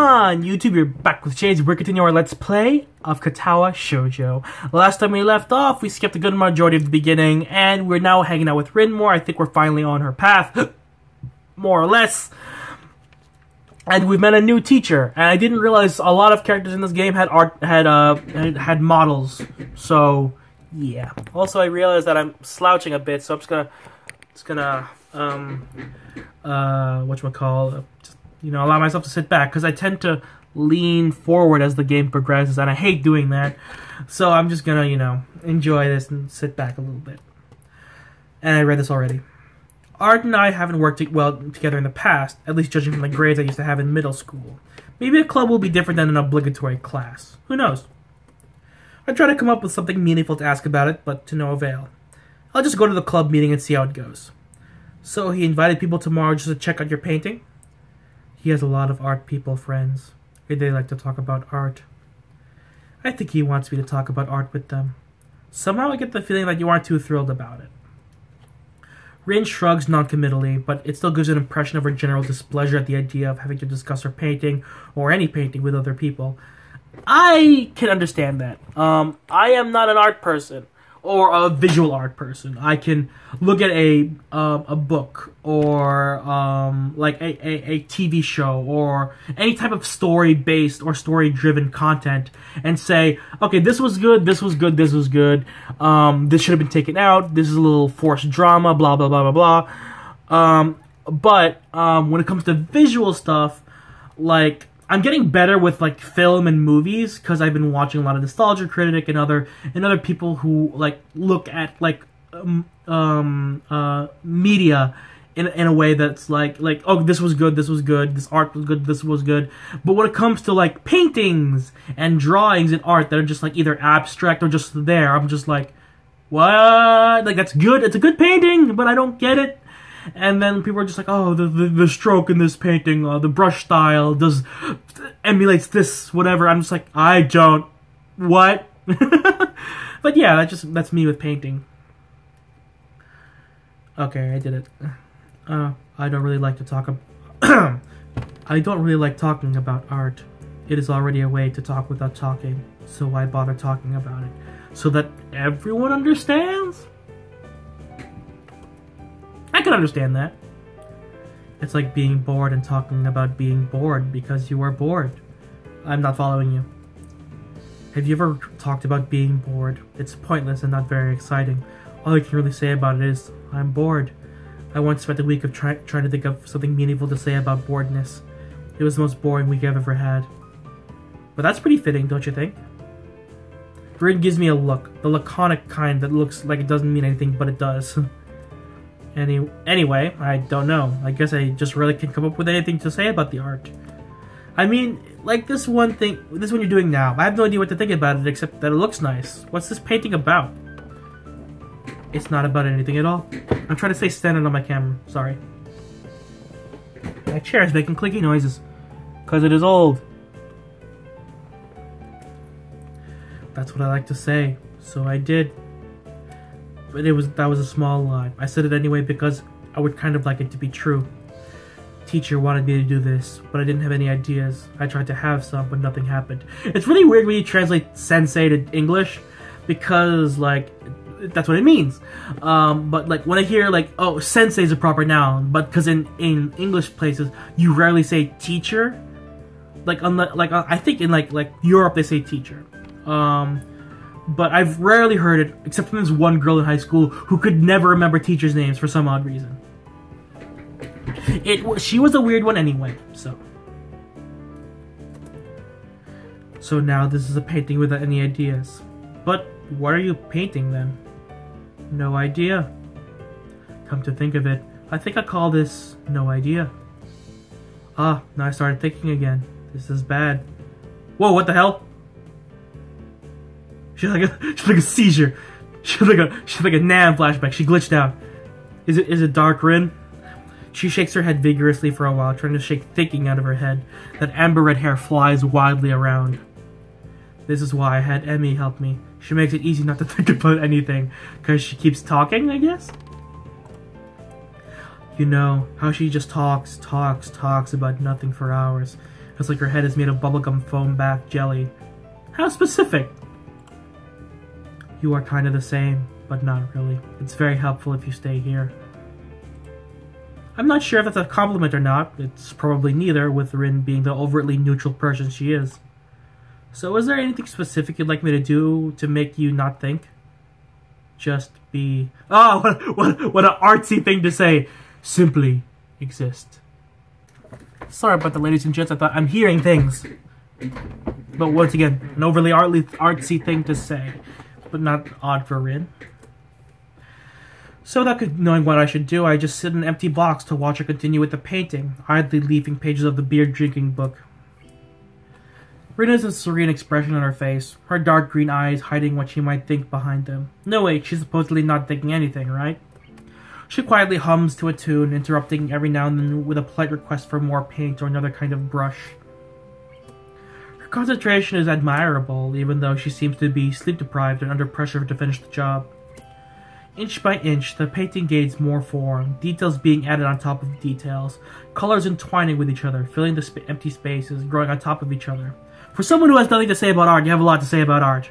on YouTube? You're back with Shades. We're continuing our Let's Play of Katawa Shoujo. Last time we left off, we skipped a good majority of the beginning, and we're now hanging out with Rin more. I think we're finally on her path, more or less. And we've met a new teacher, and I didn't realize a lot of characters in this game had models. So yeah. Also, I realized that I'm slouching a bit, so I'm just gonna whatchamacallit, allow myself to sit back, because I tend to lean forward as the game progresses, and I hate doing that. So I'm just gonna, enjoy this and sit back a little bit. And I read this already. Art and I haven't worked well together in the past, at least judging from the grades I used to have in middle school. Maybe a club will be different than an obligatory class. Who knows? I try to come up with something meaningful to ask about it, but to no avail. I'll just go to the club meeting and see how it goes. So he invited people tomorrow just to check out your painting? He has a lot of art people friends. They like to talk about art. I think he wants me to talk about art with them. Somehow I get the feeling that you aren't too thrilled about it. Rin shrugs non-committally, but it still gives an impression of her general displeasure at the idea of having to discuss her painting, or any painting, with other people. I can understand that. I am not an art person, or a visual art person. I can look at a book, or like a TV show, or any type of story-based or story-driven content, and say, okay, this was good, this was good, this was good, this should have been taken out, this is a little forced drama, blah, blah, blah, blah, blah. But when it comes to visual stuff, like, I'm getting better with, like, film and movies, because I've been watching a lot of Nostalgia Critic and other people who, like, look at, like, media in a way that's like, oh, this was good, this art was good, this was good. But when it comes to, like, paintings and drawings and art that are just, like, either abstract or just there, I'm just like, what? Like, that's good, it's a good painting, but I don't get it. And then people are just like, oh, the stroke in this painting, the brush style emulates this, whatever. I'm just like, I don't, what? But yeah, that's me with painting. Okay, I did it. I don't really like to talk I don't really like talking about art. It is already a way to talk without talking, so why bother talking about it? So that everyone understands? I can understand that. It's like being bored and talking about being bored because you are bored. I'm not following you. Have you ever talked about being bored? It's pointless and not very exciting. All I can really say about it is, I'm bored. I once spent a week of trying to think of something meaningful to say about boredness. It was the most boring week I've ever had. But that's pretty fitting, don't you think? Rin gives me a look, the laconic kind that looks like it doesn't mean anything, but it does. Anyway, I don't know. I guess I just really can't come up with anything to say about the art. I mean, like this one you're doing now. I have no idea what to think about it except that it looks nice. What's this painting about? It's not about anything at all. I'm trying to stay standing on my camera. Sorry. My chair is making clicky noises. Because it is old. That's what I like to say. So I did. But that was a small lie. I said it anyway because I would kind of like it to be true. Teacher wanted me to do this, but I didn't have any ideas. I tried to have some, but nothing happened. It's really weird when you translate sensei to English, because, like, that's what it means. But, like, when I hear, like, oh, sensei is a proper noun, but because in English places, you rarely say teacher. Like, I think in, like Europe, they say teacher. But I've rarely heard it, except from this one girl in high school who could never remember teachers' names for some odd reason. She was a weird one anyway, so. So now this is a painting without any ideas. But what are you painting then? No idea. Come to think of it, I think I call this no idea. Ah, now I started thinking again. This is bad. Whoa, what the hell? She's like a seizure. She's like a Nam flashback. She glitched out. Is it dark, Rin? She shakes her head vigorously for a while, trying to shake thinking out of her head. That amber red hair flies wildly around. This is why I had Emmy help me. She makes it easy not to think about anything, because she keeps talking, I guess? You know, how she just talks about nothing for hours. Feels like her head is made of bubblegum foam bath jelly. How specific! You are kind of the same, but not really. It's very helpful if you stay here. I'm not sure if that's a compliment or not. It's probably neither, with Rin being the overtly neutral person she is. So is there anything specific you'd like me to do to make you not think? Just be... Oh, what an artsy thing to say! Simply exist. Sorry about that, ladies and gents. I thought I'm hearing things. But once again, an overly artsy thing to say. But not odd for Rin. So without knowing what I should do, I just sit in an empty box to watch her continue with the painting, idly leafing pages of the beer-drinking book. Rin has a serene expression on her face, her dark green eyes hiding what she might think behind them. No wait, she's supposedly not thinking anything, right? She quietly hums to a tune, interrupting every now and then with a polite request for more paint or another kind of brush. Her concentration is admirable, even though she seems to be sleep-deprived and under pressure to finish the job. Inch by inch, the painting gains more form, details being added on top of details, colors entwining with each other, filling the empty spaces, growing on top of each other. For someone who has nothing to say about art, you have a lot to say about art.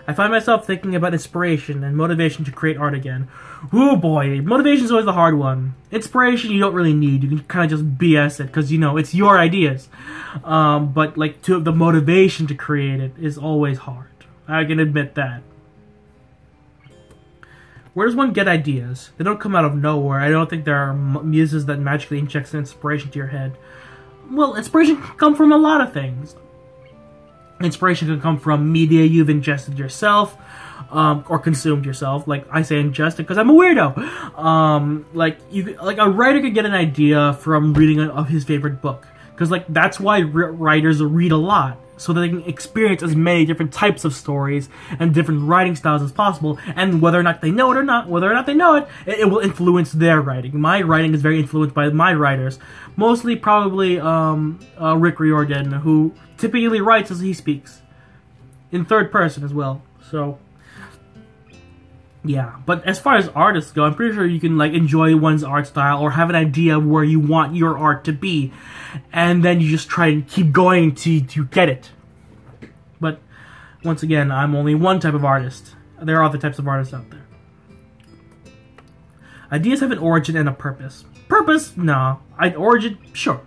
I find myself thinking about inspiration and motivation to create art again. Ooh boy, motivation is always the hard one. Inspiration you don't really need, you can kind of just BS it, because, you know, it's your ideas. But, like, the motivation to create it is always hard. I can admit that. Where does one get ideas? They don't come out of nowhere. I don't think there are muses that magically inject inspiration to your head. Well, inspiration can come from a lot of things. Inspiration can come from media you've ingested yourself, or consumed yourself. Like, I say ingested because I'm a weirdo. Like a writer could get an idea from reading of his favorite book. Because, like, that's why writers read a lot. So that they can experience as many different types of stories and different writing styles as possible, and whether or not they know it or not, it will influence their writing. My writing is very influenced by my writers, mostly probably Rick Riordan, who typically writes as he speaks, in third person as well. So yeah, but as far as artists go, I'm pretty sure you can, like, enjoy one's art style or have an idea of where you want your art to be, and then you just try and keep going to get it. But once again, I'm only one type of artist. There are other types of artists out there. Ideas have an origin and a purpose. Purpose? Nah. Origin? Sure.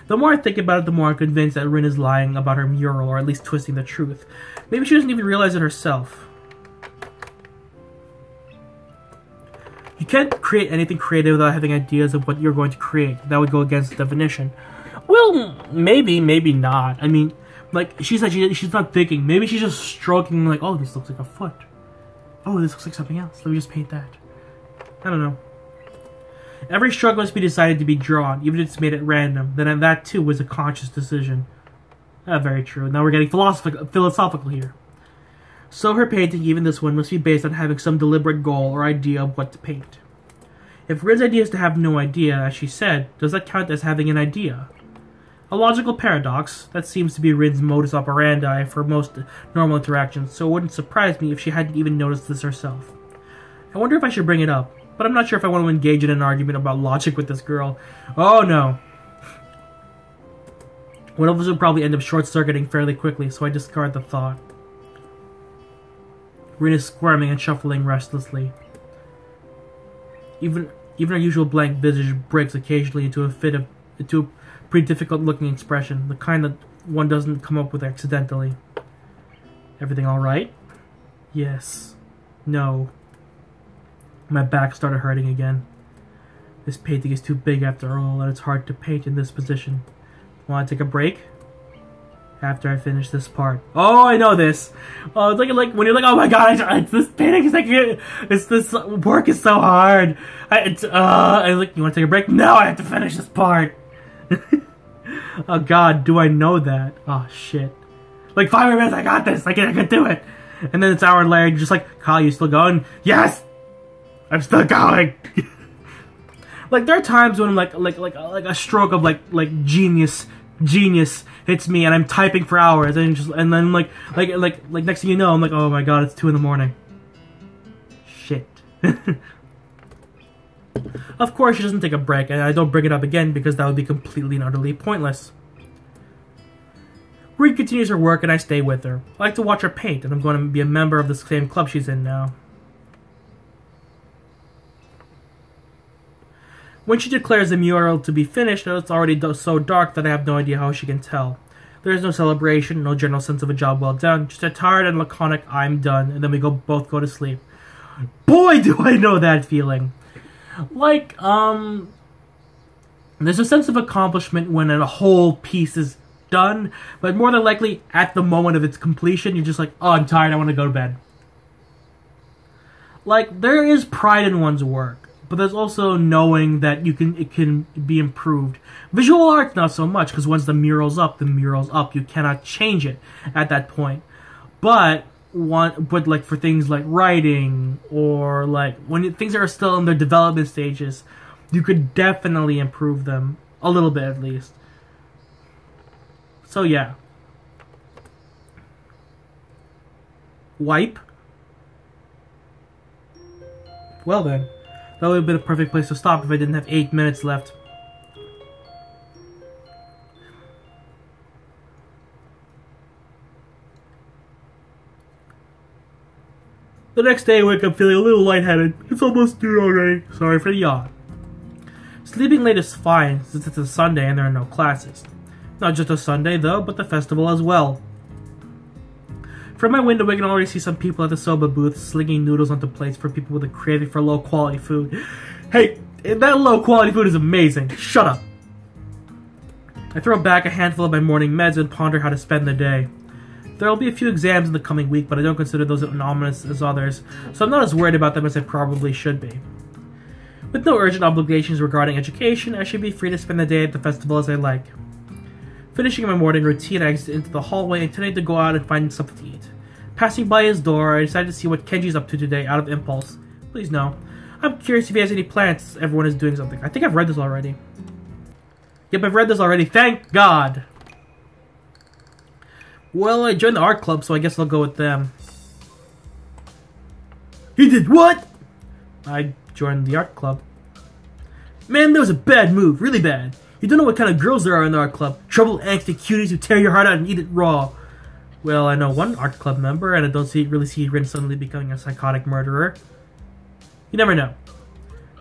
The more I think about it, the more I'm convinced that Rin is lying about her mural, or at least twisting the truth. Maybe she doesn't even realize it herself. You can't create anything creative without having ideas of what you're going to create. That would go against the definition. Well, maybe, maybe not. I mean, like, she said she's not thinking. Maybe she's just stroking, like, oh, this looks like a foot. Oh, this looks like something else. Let me just paint that. I don't know. Every stroke must be decided to be drawn, even if it's made at random. Then that, too, was a conscious decision. Very true. Now we're getting philosophical here. So her painting, even this one, must be based on having some deliberate goal or idea of what to paint. If Rin's idea is to have no idea, as she said, does that count as having an idea? A logical paradox. That seems to be Rin's modus operandi for most normal interactions, so it wouldn't surprise me if she hadn't even noticed this herself. I wonder if I should bring it up, but I'm not sure if I want to engage in an argument about logic with this girl. Oh no. One of us would probably end up short-circuiting fairly quickly, so I discard the thought. Rin is squirming and shuffling restlessly. Even her usual blank visage breaks occasionally into a pretty difficult-looking expression, the kind that one doesn't come up with accidentally. Everything all right? Yes. No. My back started hurting again. This painting is too big after all, and it's hard to paint in this position. Want to take a break? After I finish this part. Oh, I know this. Oh, it's like when you're like, oh my god, this painting is like, this work is so hard. I like, you want to take a break? No, I have to finish this part. Oh god, do I know that? Oh shit. Like 5 more minutes, I got this. I can do it. And then it's an hour later, you're just like, Kyle, you still going? Yes, I'm still going. Like there are times when I'm like a stroke of like genius hits me and I'm typing for hours and then like next thing you know I'm like, oh my god, it's 2 in the morning. Shit. Of course she doesn't take a break, and I don't bring it up again because that would be completely and utterly pointless. Bree continues her work and I stay with her. I like to watch her paint, and I'm going to be a member of the same club she's in now. When she declares the mural to be finished, it's already so dark that I have no idea how she can tell. There is no celebration, no general sense of a job well done, just a tired and laconic "I'm done," and then we both go to sleep. Boy, do I know that feeling. Like, there's a sense of accomplishment when a whole piece is done, but more than likely, at the moment of its completion, you're just like, oh, I'm tired, I want to go to bed. Like, there is pride in one's work, but there's also knowing that it can be improved. Visual art, not so much, because once the mural's up, you cannot change it at that point. But like for things like writing, or like when things are still in their development stages, you could definitely improve them a little bit at least. So yeah. Wipe. Well then, that would have been a perfect place to stop if I didn't have 8 minutes left. The next day I wake up feeling a little lightheaded. It's almost noon already. Sorry for the yawn. Sleeping late is fine since it's a Sunday and there are no classes. Not just a Sunday though, but the festival as well. From my window I can already see some people at the soba booth slinging noodles onto plates for people with a craving for low quality food. Hey, that low quality food is amazing. Shut up. I throw back a handful of my morning meds and ponder how to spend the day. There will be a few exams in the coming week, but I don't consider those as ominous as others, so I'm not as worried about them as I probably should be. With no urgent obligations regarding education, I should be free to spend the day at the festival as I like. Finishing my morning routine, I exit into the hallway, intending to go out and find something to eat. Passing by his door, I decided to see what Kenji's up to today out of impulse. Please no. I'm curious if he has any plans. Everyone is doing something. I think I've read this already. Yep, I've read this already. Thank God! Well, I joined the art club, so I guess I'll go with them. He did what? I joined the art club. Man, that was a bad move. Really bad. You don't know what kind of girls there are in the art club. Trouble, angsty cuties who tear your heart out and eat it raw. Well, I know one art club member, and I don't really see Rin suddenly becoming a psychotic murderer. You never know.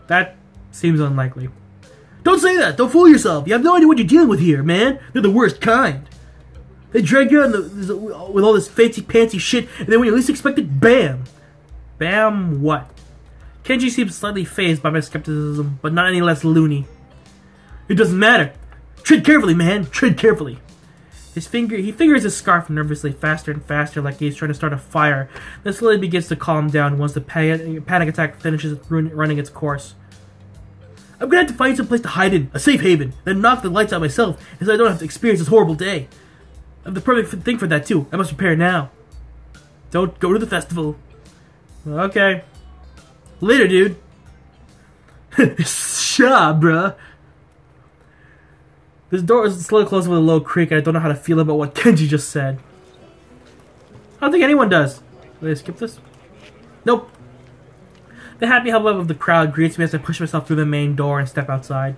That seems unlikely. Don't say that! Don't fool yourself! You have no idea what you're dealing with here, man! They're the worst kind! They drag you out with all this fancy-pantsy shit, and then when you least expect it, bam! Bam what? Kenji seems slightly fazed by my skepticism, but not any less loony. It doesn't matter. Tread carefully, man. Tread carefully. He fingers his scarf nervously, faster and faster, like he's trying to start a fire. Then slowly begins to calm down once the panic attack finishes running its course. I'm gonna have to find some place to hide in, a safe haven, then knock the lights out myself, so I don't have to experience this horrible day. I have the perfect thing for that too. I must prepare now. Don't go to the festival. Okay. Later, dude. Shaw, bruh. This door is slowly closing with a low creak, and I don't know how to feel about what Kenji just said. I don't think anyone does. Did I skip this? Nope. The happy hubbub of the crowd greets me as I push myself through the main door and step outside.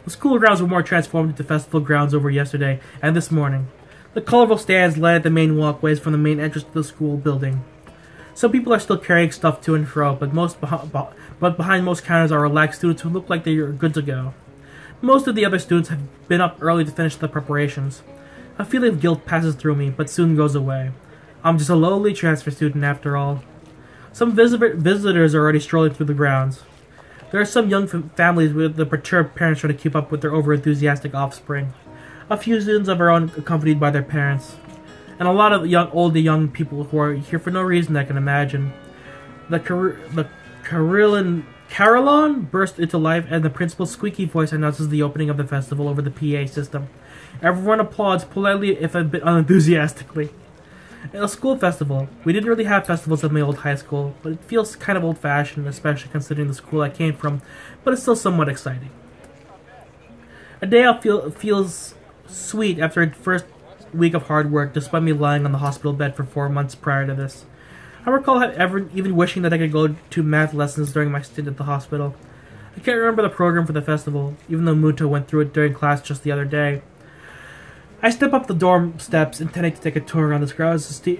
The school grounds were more transformed into festival grounds over yesterday and this morning. The colorful stands led at the main walkways from the main entrance to the school building. Some people are still carrying stuff to and fro, but behind most counters are relaxed students who look like they are good to go. Most of the other students have been up early to finish the preparations. A feeling of guilt passes through me, but soon goes away. I'm just a lowly transfer student after all. Some visitors are already strolling through the grounds. There are some young families with the perturbed parents trying to keep up with their over-enthusiastic offspring. A few students of our own accompanied by their parents. And a lot of young people who are here for no reason I can imagine. The Carillon burst into life, and the principal's squeaky voice announces the opening of the festival over the PA system. Everyone applauds politely, if a bit unenthusiastically. A school festival. We didn't really have festivals at my old high school, but it feels kind of old-fashioned, especially considering the school I came from, but it's still somewhat exciting. A day out feels sweet after a first week of hard work, despite me lying on the hospital bed for 4 months prior to this. I recall even wishing that I could go to math lessons during my stint at the hospital. I can't remember the program for the festival, even though Muto went through it during class just the other day. I step up the dorm steps, intending to take a tour around this grounds to see.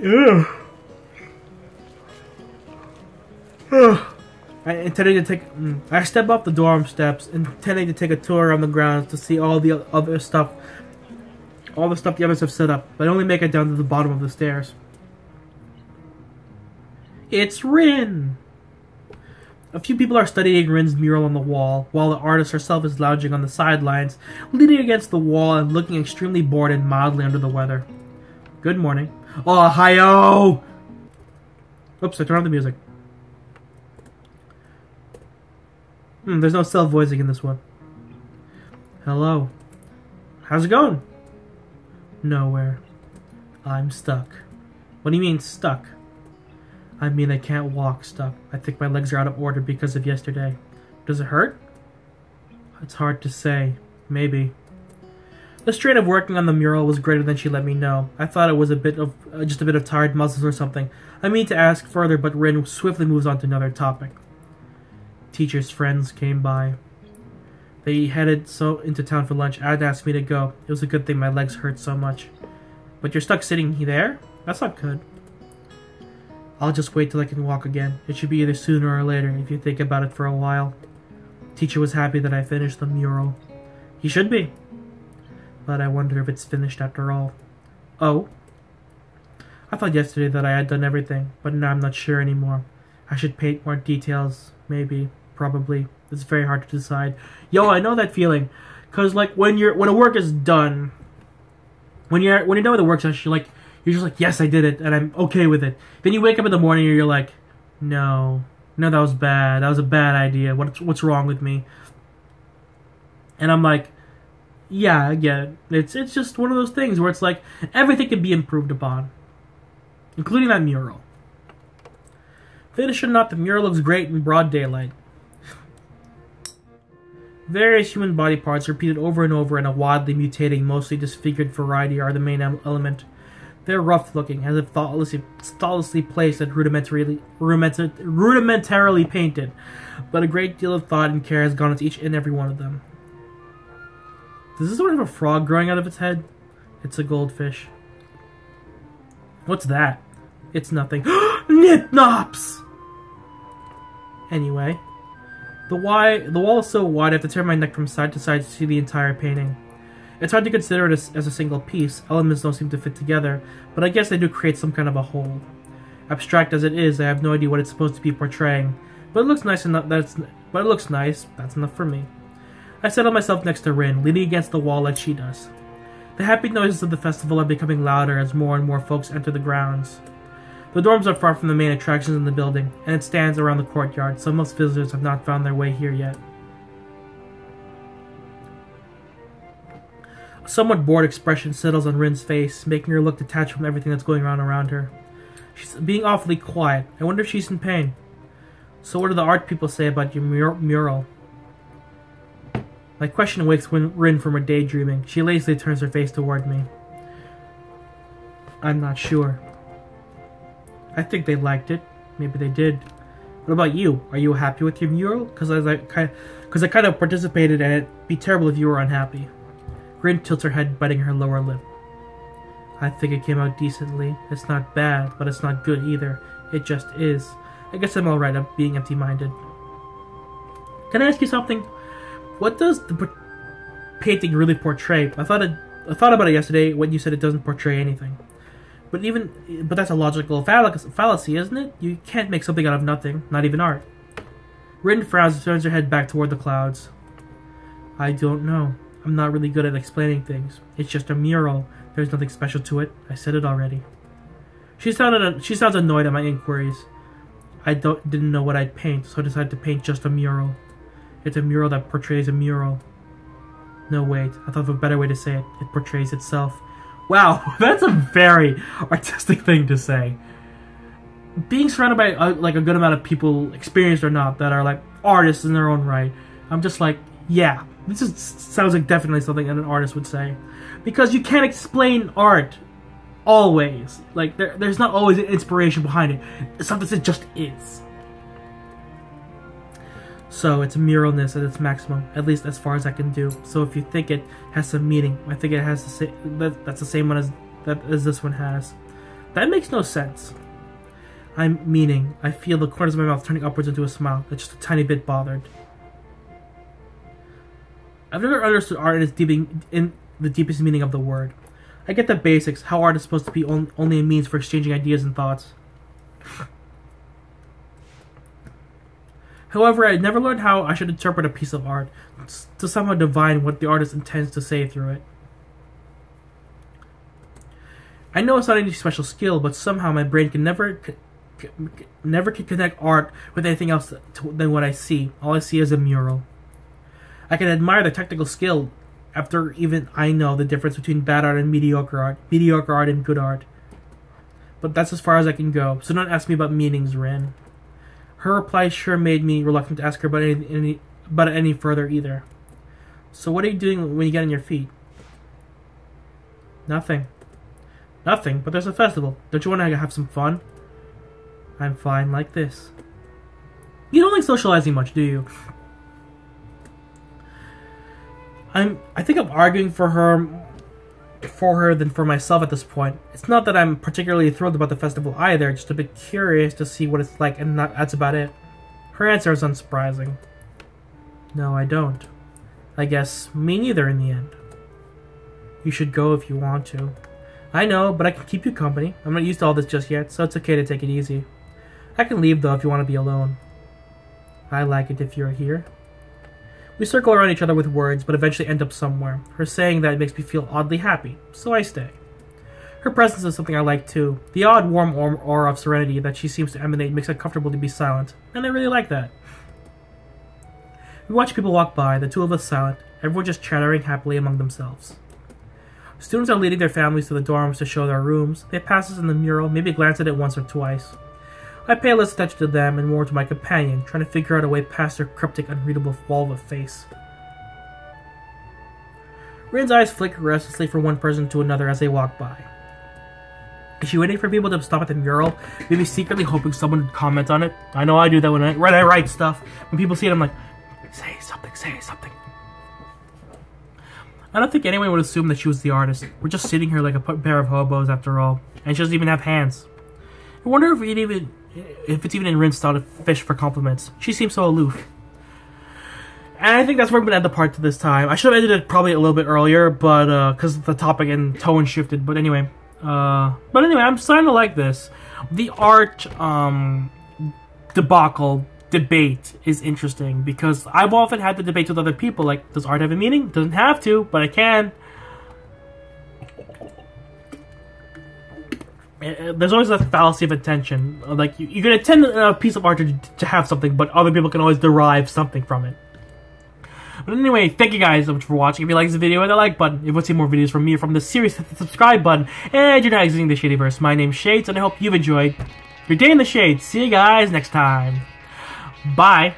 I step up the dorm steps, intending to take a tour around the grounds to see all the other stuff, all the stuff the others have set up, but I only make it down to the bottom of the stairs. It's Rin! A few people are studying Rin's mural on the wall, while the artist herself is lounging on the sidelines, leaning against the wall and looking extremely bored and mildly under the weather. Good morning. Oh, hi-oh! Oops, I turned off the music. There's no self-voicing in this one. Hello. How's it going? Nowhere. I'm stuck. What do you mean, stuck? I mean, I can't walk, stuck. I think my legs are out of order because of yesterday. Does it hurt? It's hard to say. Maybe. The strain of working on the mural was greater than she let me know. I thought it was just a bit of tired muscles or something. I mean to ask further, but Rin swiftly moves on to another topic. Teacher's friends came by. They headed into town for lunch. Ad asked me to go. It was a good thing my legs hurt so much. But you're stuck sitting there? That's not good. I'll just wait till I can walk again. It should be either sooner or later if you think about it for a while. Teacher was happy that I finished the mural. He should be. But I wonder if it's finished after all. Oh? I thought yesterday that I had done everything, but now I'm not sure anymore. I should paint more details. Maybe. Probably. It's very hard to decide. Yo, I know that feeling. Cause like when a work is done, when you're done with the work session, you're just like, yes, I did it, and I'm okay with it. Then you wake up in the morning and you're like, no, that was bad. That was a bad idea. What's wrong with me? And I'm like, yeah, I get it. It's just one of those things where it's like everything can be improved upon, including that mural. Finish or not, the mural looks great in broad daylight. Various human body parts repeated over and over in a wildly mutating, mostly disfigured variety are the main element. They're rough-looking, as if thoughtlessly placed and rudimentarily painted, but a great deal of thought and care has gone into each and every one of them. Does this one have a frog growing out of its head? It's a goldfish. What's that? It's nothing. Nip-nops! Anyway, the wall is so wide I have to turn my neck from side to side to see the entire painting. It's hard to consider it as a single piece. Elements don't seem to fit together, but I guess they do create some kind of a whole. Abstract as it is, I have no idea what it's supposed to be portraying, but it looks nice enough. That's enough for me. I settle myself next to Rin, leaning against the wall like she does. The happy noises of the festival are becoming louder as more and more folks enter the grounds. The dorms are far from the main attractions in the building, and it stands around the courtyard, so most visitors have not found their way here yet. A somewhat bored expression settles on Rin's face, making her look detached from everything that's going on around her. She's being awfully quiet. I wonder if she's in pain. So what do the art people say about your mural? My question wakes Rin from her daydreaming. She lazily turns her face toward me. I'm not sure. I think they liked it. Maybe they did. What about you? Are you happy with your mural? Because I kind of participated, and it'd be terrible if you were unhappy. Rin tilts her head, biting her lower lip. I think it came out decently. It's not bad, but it's not good either. It just is. I guess I'm alright at being empty-minded. Can I ask you something? What does the painting really portray? I thought about it yesterday when you said it doesn't portray anything. But that's a logical fallacy, isn't it? You can't make something out of nothing, not even art. Rin frowns and turns her head back toward the clouds. I don't know. I'm not really good at explaining things. It's just a mural. There's nothing special to it. I said it already. She sounds annoyed at my inquiries. I didn't know what I'd paint, so I decided to paint just a mural. It's a mural that portrays a mural. No, wait. I thought of a better way to say it. It portrays itself. Wow, that's a very artistic thing to say. Being surrounded by a good amount of people, experienced or not, that are like artists in their own right, I'm just like, yeah, sounds like definitely something that an artist would say. Because you can't explain art always. Like, there's not always an inspiration behind it. It's something that just is. So it's muralness at its maximum, at least as far as I can do. So if you think it has some meaning, I think it has the same. That's the same one as this one has. That makes no sense. I'm meaning. I feel the corners of my mouth turning upwards into a smile that's just a tiny bit bothered. I've never understood art in the deepest meaning of the word. I get the basics, how art is supposed to be only a means for exchanging ideas and thoughts. However, I never learned how I should interpret a piece of art, to somehow divine what the artist intends to say through it. I know it's not any special skill, but somehow my brain can never connect art with anything else than what I see. All I see is a mural. I can admire the technical skill after even I know the difference between bad art and mediocre art and good art. But that's as far as I can go, so don't ask me about meanings, Rin. Her reply sure made me reluctant to ask her about any further either. So what are you doing when you get on your feet? Nothing. Nothing, but there's a festival. Don't you want to have some fun? I'm fine like this. You don't like socializing much, do you? I think I'm arguing for her than for myself at this point. It's not that I'm particularly thrilled about the festival either, just a bit curious to see what it's like, and that's about it. Her answer is unsurprising. No, I don't. I guess me neither in the end. You should go if you want to. I know, but I can keep you company. I'm not used to all this just yet, so it's okay to take it easy. I can leave though if you want to be alone. I like it if you're here. We circle around each other with words, but eventually end up somewhere. Her saying that makes me feel oddly happy, so I stay. Her presence is something I like too. The odd warm aura of serenity that she seems to emanate makes it comfortable to be silent, and I really like that. We watch people walk by, the two of us silent, everyone just chattering happily among themselves. Students are leading their families to the dorms to show their rooms. They pass us in the mural, maybe glance at it once or twice. I pay less attention to them and more to my companion, trying to figure out a way past their cryptic, unreadable wall of a face. Rin's eyes flicker restlessly from one person to another as they walk by. Is she waiting for people to stop at the mural, maybe secretly hoping someone would comment on it? I know I do that when I write stuff. When people see it, I'm like, say something, say something. I don't think anyone would assume that she was the artist. We're just sitting here like a pair of hobos after all, and she doesn't even have hands. I wonder if it's even in Rin's style to fish for compliments. She seems so aloof. And I think that's where I'm going to end the part to this time. I should have ended it probably a little bit earlier, but because the topic and tone shifted. But anyway, I'm starting to like this. The art debacle debate is interesting because I've often had the debates with other people. Like, does art have a meaning? Doesn't have to, but it can. There's always that fallacy of attention. Like, you can attend a piece of art to have something, but other people can always derive something from it. But anyway, thank you guys so much for watching. If you like this video, hit the like button. If you want to see more videos from me or from this series, hit the subscribe button. And you're not exiting the Shadyverse. My name's Shades, and I hope you've enjoyed your day in the shade. See you guys next time. Bye.